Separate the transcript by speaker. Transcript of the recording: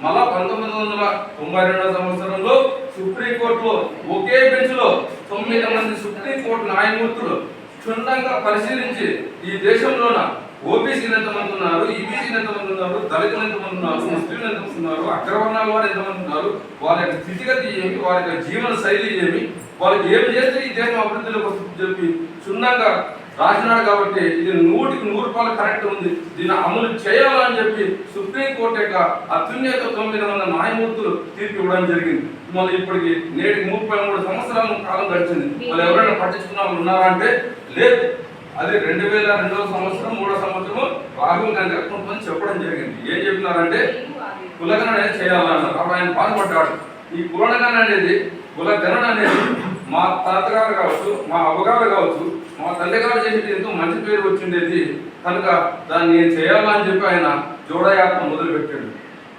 Speaker 1: మళ్ళా 1992 సంవత్సరంలో సుప్రీంకోర్టులో ఒకే బెంచ్ లో 9 మంది సుప్రీంకోర్టు న్యాయమూర్తులు క్షుణ్ణంగా పరిశీలించి ఈ దేశంలోన ఓబీసీలు ఎంతమంది ఉన్నారు, ఈబీసీలు ఎంతమంది ఉన్నారు, దళితులు ఎంతమంది ఉన్నారు, ముస్లింలు ఎంతమంది ఉన్నారు, అగ్రవర్ణాల వారు ఎంతమంది ఉన్నారు, వాళ్ళ యొక్క స్థితిగతి ఏమి, వారి యొక్క జీవన శైలి ఏమి, వాళ్ళకి ఏమి చేస్తే ఈ దేశం అభివృద్ధిలోకి వస్తుందని చెప్పి క్షుణ్ణంగా రాసినాడు. కాబట్టి ఇది 100% కరెక్ట్ ఉంది, దీన్ని అమలు చేయాలని చెప్పి సుప్రీంకోర్టు యొక్క అత్యున్నత 9 మంది న్యాయమూర్తులు తీర్పు ఇవ్వడం జరిగింది. మళ్ళీ ఇప్పటికి నేటికి 33 సంవత్సరాల కాలం గడిచింది. వాళ్ళు ఎవరైనా పట్టించుకున్న వాళ్ళు ఉన్నారా అంటే లేదు. అది 2002 సంవత్సరం 3వ సంవత్సరం రాహుల్ గాంధీ గారు కొంతమంది చెప్పడం జరిగింది. ఏం చెప్పినారంటే కులగణన అనేది చేయాలన్నారు. అప్పుడు ఆయన బాధపడ్డాడు. ఈ కులగణన అనేది మా తాతగారు కావచ్చు, మా అవ్వగారు కావచ్చు, మా తల్లిగారు చేసేది ఎంతో మంచి పేరు వచ్చిండేది కనుక దాన్ని నేను చేయాలని చెప్పి ఆయన జోడయాత్ర మొదలుపెట్టాడు.